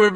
Hello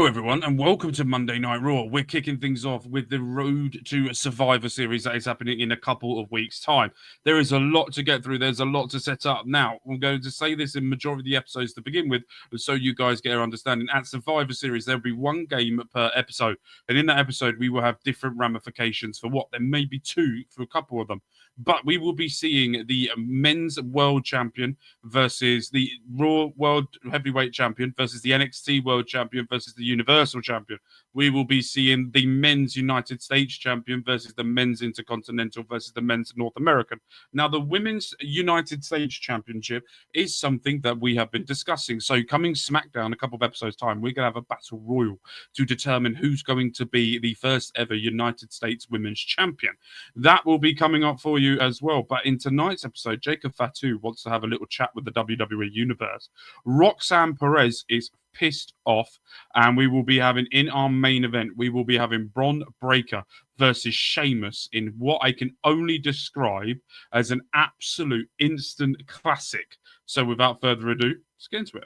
everyone, and welcome to Monday Night Raw. We're kicking things off with the Road to Survivor Series that is happening in a couple of weeks' time. There is a lot to get through. There's a lot to set up. Now, I'm going to say this in majority of the episodes to begin with, so you guys get an understanding. At Survivor Series, there'll be one game per episode, and in that episode, we will have different ramifications for what. There may be two for a couple of them. But we will be seeing the men's world champion versus the Raw world heavyweight champion versus the NXT world champion versus the Universal champion. We will be seeing the men's United States champion versus the men's Intercontinental versus the men's North American. Now, the women's United States championship is something that we have been discussing. So coming SmackDown a couple of episodes time, we're going to have a battle royal to determine who's going to be the first ever United States women's champion. That will be coming up for you as well. But in tonight's episode, Jacob Fatu wants to have a little chat with the WWE Universe. Roxanne Perez is pissed off, and we will be having, in our main event, we will be having Bron Breakker versus Sheamus in what I can only describe as an absolute instant classic. So without further ado, let's get into it.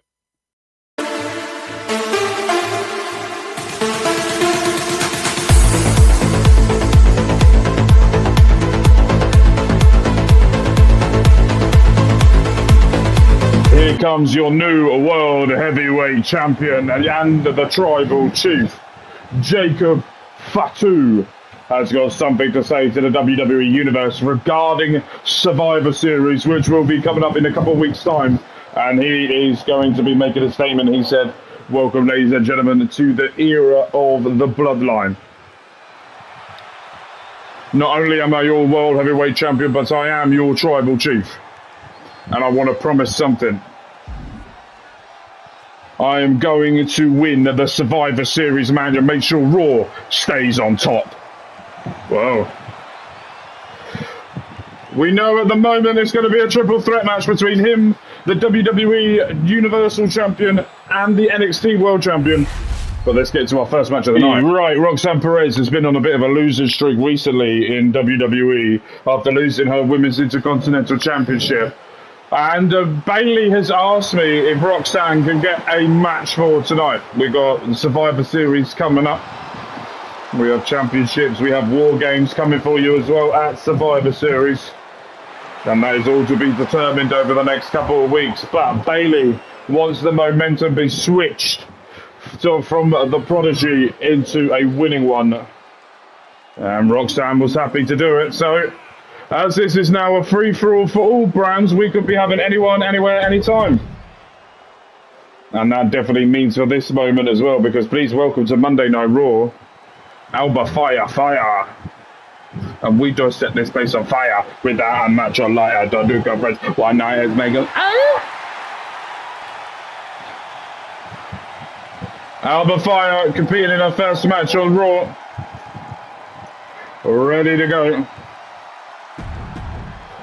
Here comes your new World Heavyweight Champion and the Tribal Chief. Jacob Fatu has got something to say to the WWE Universe regarding Survivor Series, which will be coming up in a couple of weeks' time. And he is going to be making a statement. He said, "Welcome, ladies and gentlemen, to the era of the Bloodline. Not only am I your World Heavyweight Champion, but I am your Tribal Chief. And I want to promise something. I am going to win the Survivor Series match and make sure Raw stays on top." Whoa. We know at the moment it's going to be a triple threat match between him, the WWE Universal Champion, and the NXT World Champion. But let's get to our first match of the night. Right, Roxanne Perez has been on a bit of a losing streak recently in WWE after losing her Women's Intercontinental Championship. And Bailey has asked me if Roxanne can get a match for tonight. We've got Survivor Series coming up. We have championships. We have War Games coming for you as well at Survivor Series. And that is all to be determined over the next couple of weeks. But Bailey wants the momentum be switched from the prodigy into a winning one. And Roxanne was happy to do it. So, as this is now a free-for-all for all brands, we could be having anyone, anywhere, anytime. And that definitely means for this moment as well, because please welcome to Monday Night Raw, Alba Fire. And we just set this place on fire with that match on lighter. Don't do conference. One night is Megan. Alba Fire competing in her first match on Raw. Ready to go.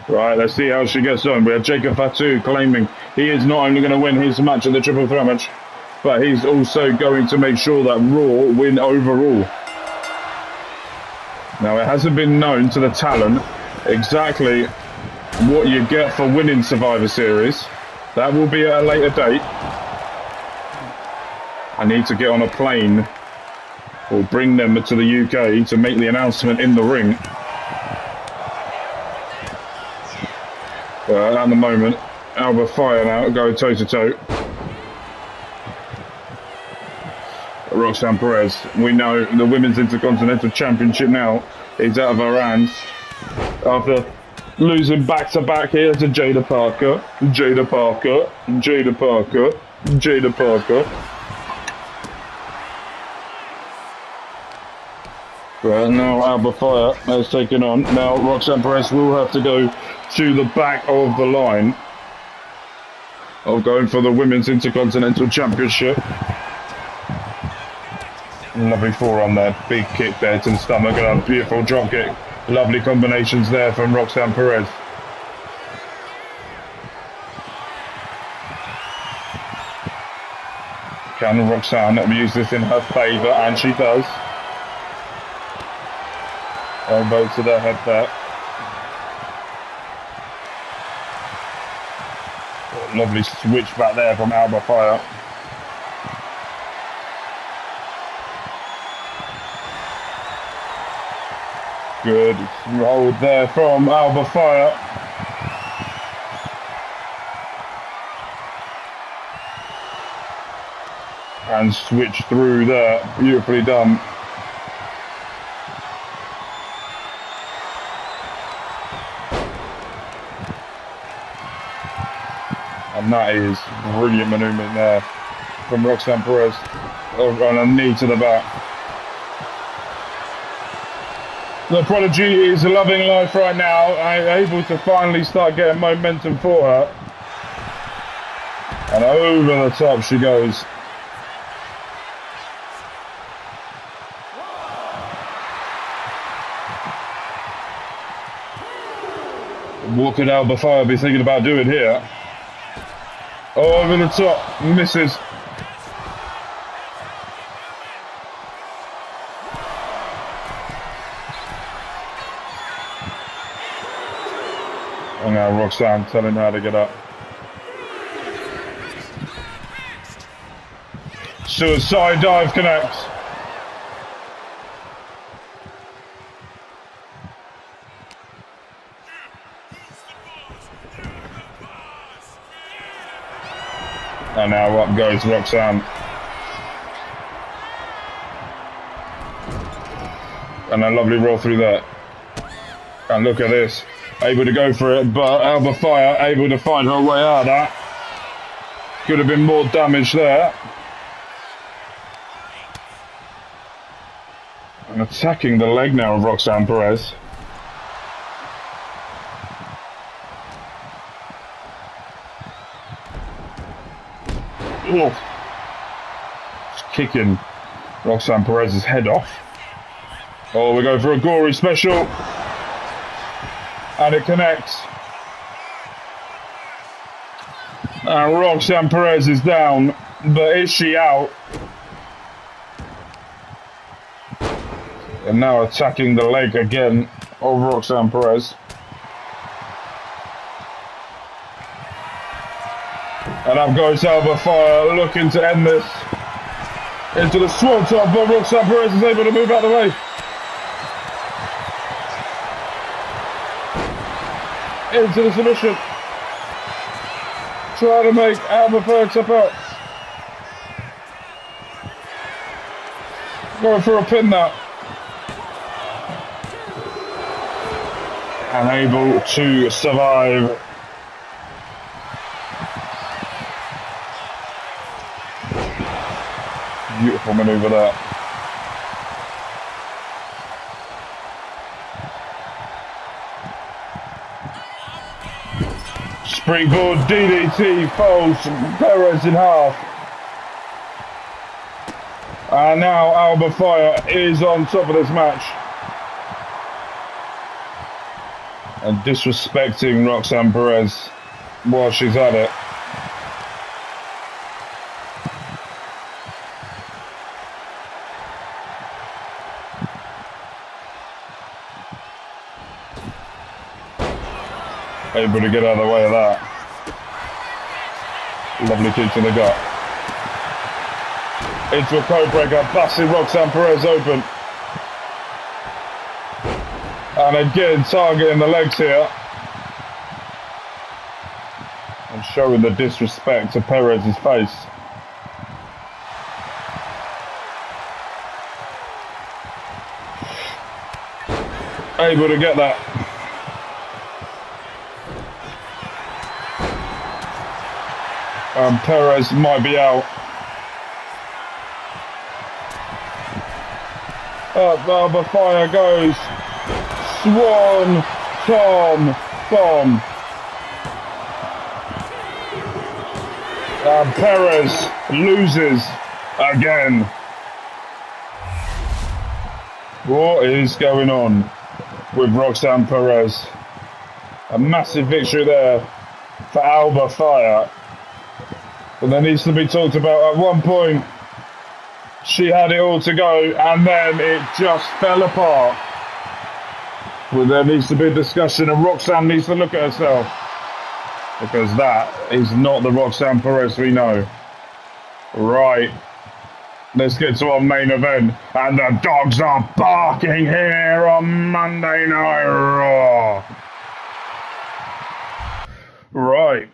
Right, let's see how she gets on. We have Jacob Fatu claiming he is not only going to win his match in the triple threat match, but he's also going to make sure that Raw win overall. Now, it hasn't been known to the talent exactly what you get for winning Survivor Series. That will be at a later date. I need to get on a plane or bring them to the UK to make the announcement in the ring. At the moment, Alba Fire now go toe-to-toe. Roxanne Perez. We know the Women's Intercontinental Championship now is out of her hands after losing back-to-back here to Jada Parker. Right, now Alba Fire has taken on. Now Roxanne Perez will have to go to the back of the line of going for the Women's Intercontinental Championship. Lovely forearm there, big kick there to the stomach and a beautiful drop kick. Lovely combinations there from Roxanne Perez. Can Roxanne use this in her favour? And she does. Elbow to the head there. Lovely switch back there from Alba Fire. Good hold there from Alba Fire. And switch through there. Beautifully done. And that is brilliant manoeuvring there from Roxanne Perez on a knee to the back. The Prodigy is loving life right now, able to finally start getting momentum for her. And over the top she goes. What could Alba Fire be thinking about doing here? Over the top, misses. And now Roxanne telling her how to get up. Suicide dive connects. And now up goes Roxanne. And a lovely roll through that. And look at this. Able to go for it, but Alba Fire able to find her way out of that. Could have been more damage there. And attacking the leg now of Roxanne Perez. Oh. Just kicking Roxanne Perez's head off. Oh, we go for a gory special. And it connects. And Roxanne Perez is down, but is she out? And now attacking the leg again of Roxanne Perez. And up goes Alba Fire, looking to end this. Into the swanton, but Roxanne Perez is able to move out of the way. Into the submission. Try to make Alba Fire tap out. Going for a pin now. And able to survive. Beautiful maneuver there. Springboard DDT folds Perez in half. And now Alba Fire is on top of this match. And disrespecting Roxanne Perez while she's at it. Able to get out of the way of that. Lovely kick to the gut. Into a code breaker, busting Roxanne Perez open. And again, targeting the legs here. And showing the disrespect to Perez's face. Able to get that. Perez might be out. Up Alba Fire goes. Swan Tom Bomb. Perez loses again. What is going on with Roxanne Perez? A massive victory there for Alba Fire. But there needs to be talked about. At one point, she had it all to go, and then it just fell apart. Well, there needs to be a discussion, and Roxanne needs to look at herself. Because that is not the Roxanne Perez we know. Right. Let's get to our main event. And the dogs are barking here on Monday Night Raw. Right.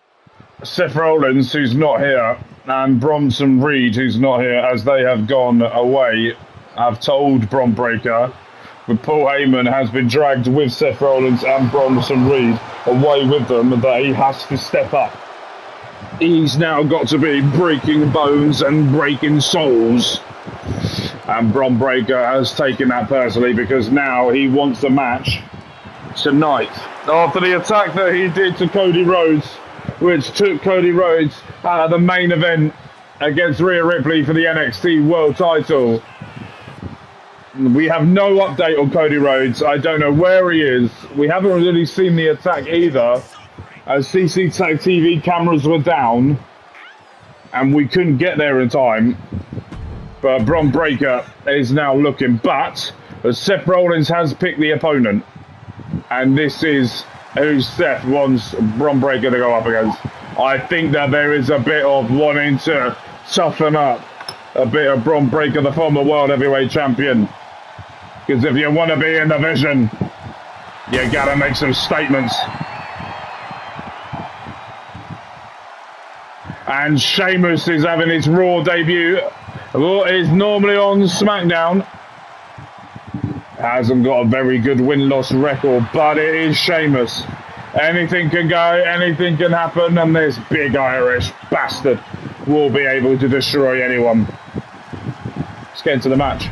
Seth Rollins, who's not here, and Bronson Reed, who's not here, as they have gone away, have told Bron Breakker that Paul Heyman has been dragged with Seth Rollins and Bronson Reed away with them, that he has to step up. He's now got to be breaking bones and breaking souls. And Bron Breakker has taken that personally because now he wants the match tonight. After the attack that he did to Cody Rhodes, which took Cody Rhodes out of the main event against Rhea Ripley for the NXT World title. We have no update on Cody Rhodes. I don't know where he is. We haven't really seen the attack either, as CC Tag TV cameras were down and we couldn't get there in time. But Bron Breakker is now looking, but Seth Rollins has picked the opponent, and this is who Seth wants Bron Breakker to go up against. I think that there is a bit of wanting to toughen up a bit of Bron Breakker, the former World Heavyweight Champion. Because if you want to be in the vision, you gotta make some statements. And Sheamus is having his Raw debut. What is normally on SmackDown. Hasn't got a very good win-loss record, but it is Sheamus. Anything can go, anything can happen, and this big Irish bastard will be able to destroy anyone. Let's get into the match.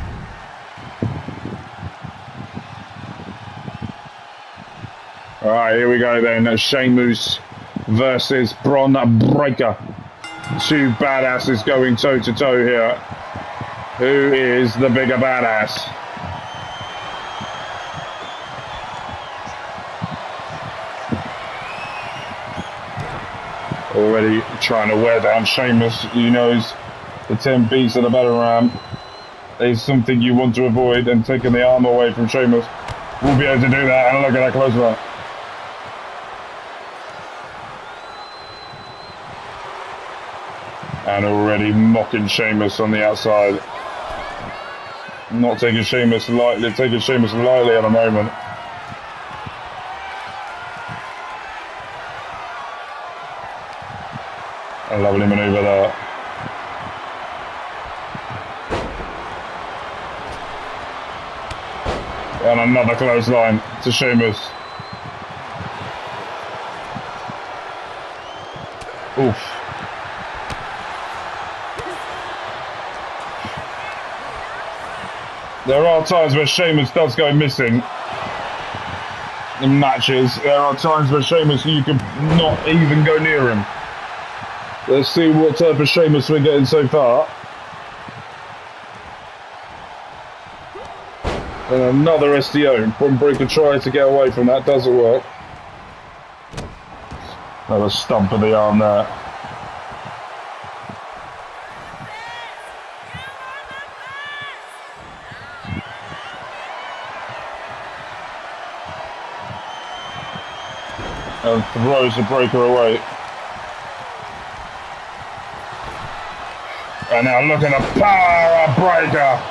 Alright, here we go then. Sheamus versus Bron Breakker. Two badasses going toe-to-toe here. Who is the bigger badass? Already trying to wear down Sheamus. He knows the 10 beats of the battle ram is something you want to avoid, and taking the arm away from Sheamus will be able to do that. And look at that close one. And already mocking Sheamus on the outside. Not taking Sheamus lightly, at the moment. A lovely manoeuvre there. And another clothesline to Sheamus. Oof. There are times where Sheamus does go missing in matches. There are times where Sheamus, you can not even go near him. Let's see what type of Sheamus we're getting so far. And another SDO. Bron Breakker tries to get away from that, doesn't work. Another stump of the arm there. And throws the Breakker away. And now look at the power of Breakker.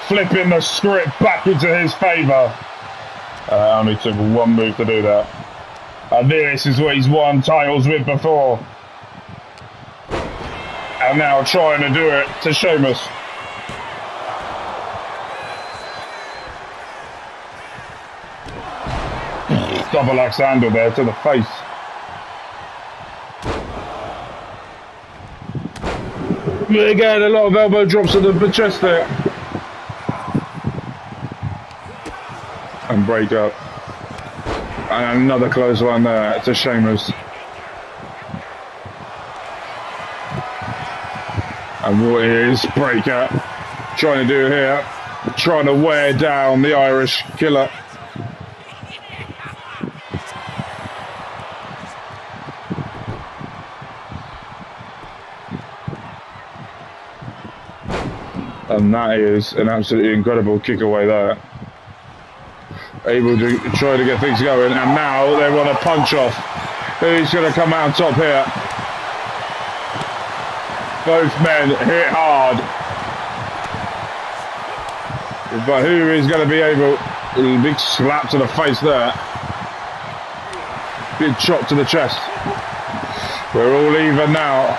Flipping the script back into his favour. Only took one move to do that. And this is what he's won titles with before. And now trying to do it to Sheamus. Double axe handle there to the face. Again, a lot of elbow drops to the chest there. And break up. And another close one there to Sheamus. And what is Breakker trying to do here? Trying to wear down the Irish killer. And that is an absolutely incredible kick away there. Able to try to get things going, and now they want a punch off. Who's going to come out on top here? Both men hit hard. But who is going to be able... A big slap to the face there. Big chop to the chest. We're all even now.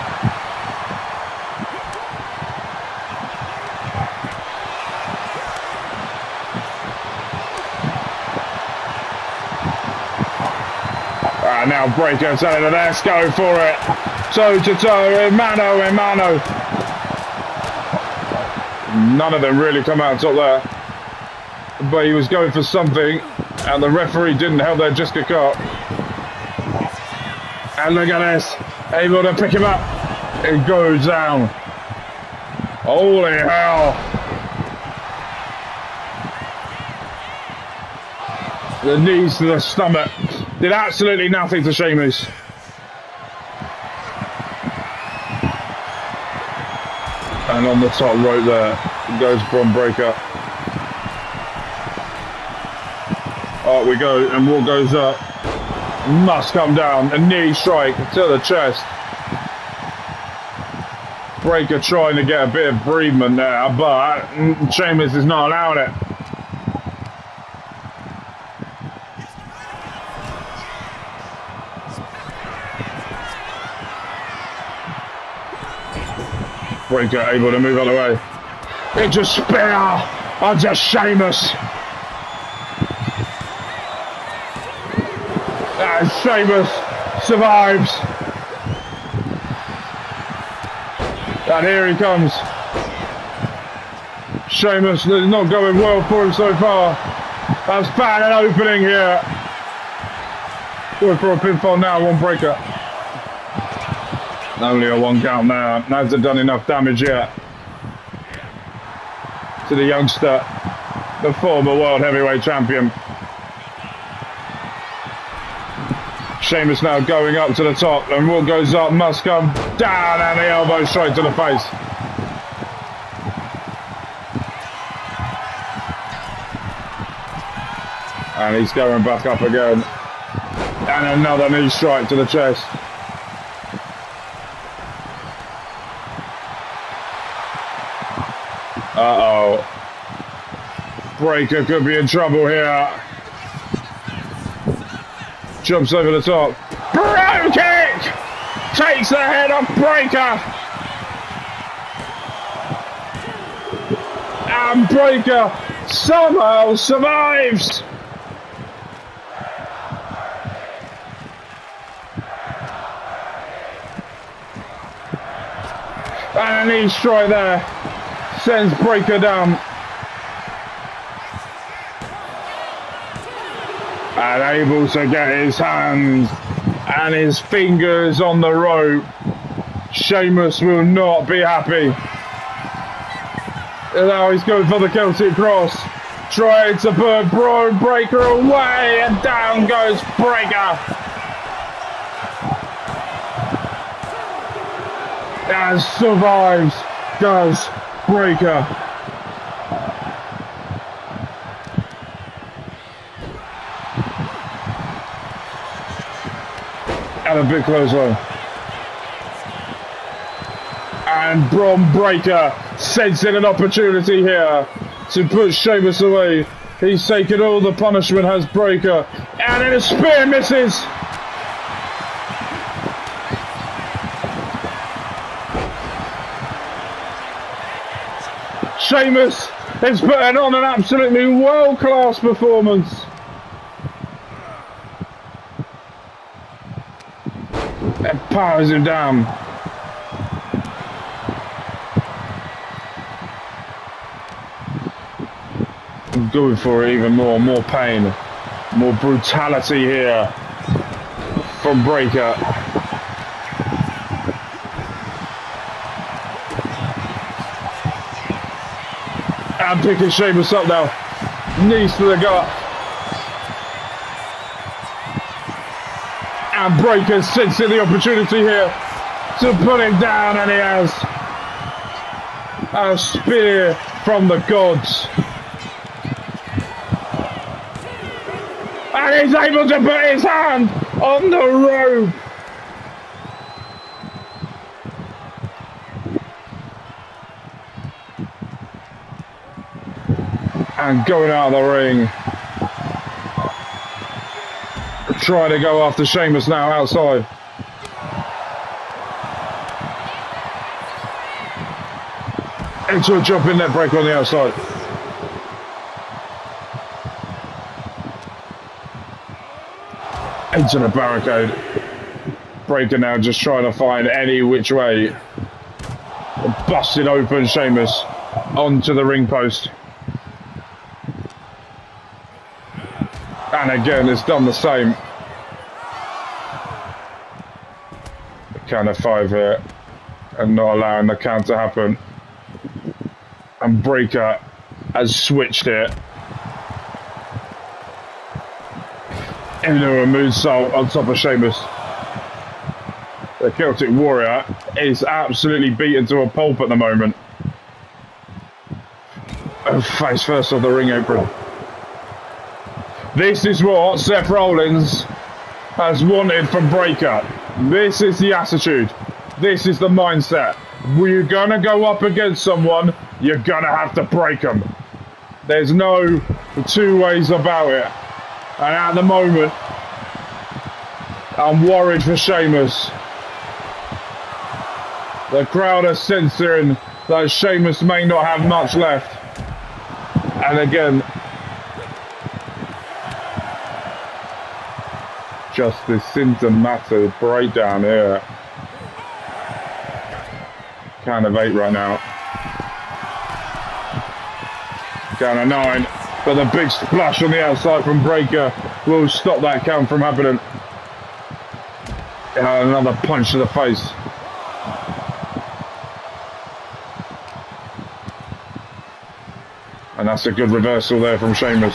Now Breakker telling her, let's go for it. Toe to toe, mano a mano. None of them really come out top there. But he was going for something, and the referee didn't help their just kick up. And look at this, able to pick him up. It goes down. Holy hell. The knees to the stomach did absolutely nothing to Sheamus. And on the top rope there goes Bron Breakker. Up we go, and Wall goes up. Must come down. A knee strike to the chest. Breakker trying to get a bit of bereavement there, but Sheamus is not allowing it. Breakker able to move out of the way. It's a spear onto Sheamus. And Sheamus survives. And here he comes. Sheamus is not going well for him so far. That's bad an opening here. Going for a pinfall now, Bron Breakker. Only a 1 count now. Hasn't done enough damage yet to the youngster, the former world heavyweight champion. Sheamus now going up to the top, and Wall goes up, must come down, and the elbow straight to the face. And he's going back up again. And another knee strike to the chest. Uh-oh. Breakker could be in trouble here. Jumps over the top. Bro kick! Takes the head off Breakker. And Breakker somehow survives. And a knee strike there. Sends Breakker down. And able to get his hands and his fingers on the rope. Sheamus will not be happy. And now he's going for the Celtic cross. Trying to put Bron Breakker away, and down goes Breakker. And survives, does Breakker. And a big clothesline. And Bron Breakker sensing an opportunity here to put Sheamus away. He's taken all the punishment, has Breakker. And then a spear misses. Sheamus is putting on an absolutely world-class performance. And powers him down. Going for it even more pain, more brutality here from Breakker. And picking Sheamus up now. Knees to the gut. And Breakker sensing the opportunity here to put him down, and he has. A spear from the gods. And he's able to put his hand on the rope. And going out of the ring. Trying to go after Sheamus now outside. Into a jumping neck breaker on the outside. Into the barricade. Breakker now just trying to find any which way. Busted open Sheamus onto the ring post. And again, it's done the same. Count of 5 here. And not allowing the count to happen. And Breakker has switched it. Into a moonsault on top of Sheamus. The Celtic Warrior is absolutely beaten to a pulp at the moment. Face first off the ring apron. This is what Seth Rollins has wanted from Breakker. This is the attitude. This is the mindset. You're going to go up against someone, you're going to have to break them. There's no two ways about it. And at the moment, I'm worried for Sheamus. The crowd are censoring that Sheamus may not have much left. And again, just this symptomatic breakdown here. Count of 8 right now. Count of 9. But the big splash on the outside from Breakker will stop that count from happening. Another punch to the face. And that's a good reversal there from Sheamus.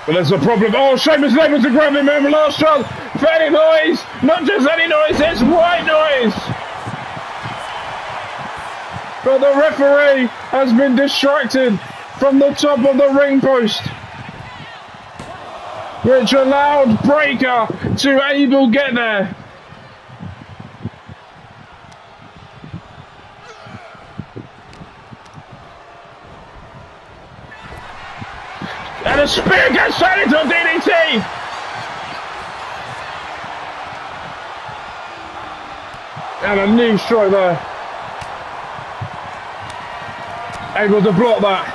But there's a problem. Oh, Sheamus is able to grab him in the last shot. For any noise, not just any noise, it's white noise. But the referee has been distracted from the top of the ring post, which allowed Breakker to able get there. And a spear gets sent into a DDT. And a knee strike there. Able to block that.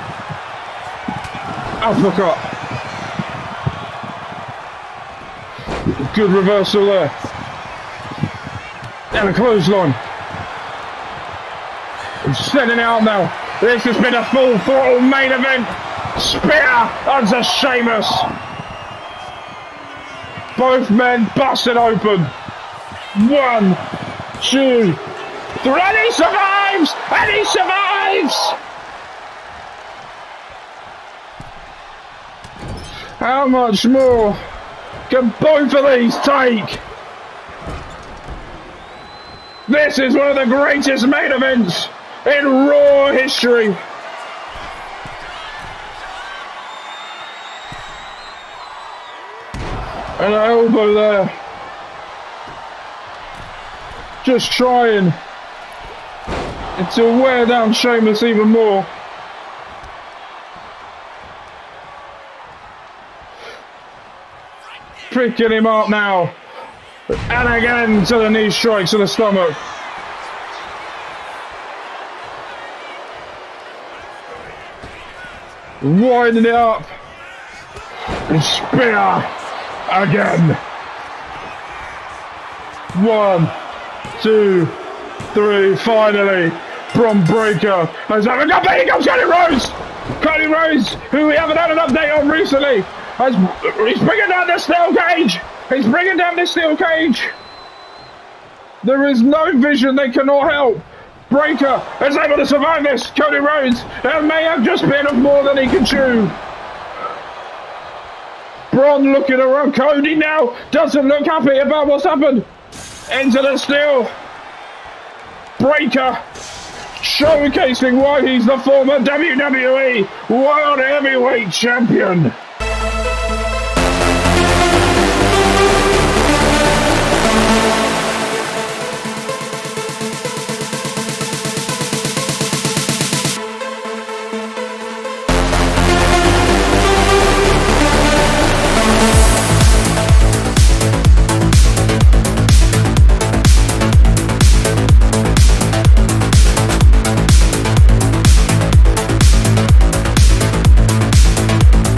Uppercut. Good reversal there. And a clothesline. I'm sending it out now. This has been a full throttle main event. Spear onto Sheamus. Both men busted open. 1, 2, 3. And he survives! And he survives! How much more can both of these take? This is one of the greatest main events in Raw history. And an elbow there. Just trying to wear down Sheamus even more. Picking him up now. And again to the knee strikes to the stomach. Winding it up. And spear again. 1, 2, 3. Finally, Bron Breakker has had a go. Here comes Cody Rhodes. Cody Rhodes, who we haven't had an update on recently. He's bringing down the steel cage. He's bringing down the steel cage. There is no vision they cannot help. Breakker is able to survive this. Cody Rhodes, it may have just been of more than he can chew. Bron looking around. Cody now doesn't look happy about what's happened. Into the steel. Breakker showcasing why he's the former WWE World Heavyweight Champion.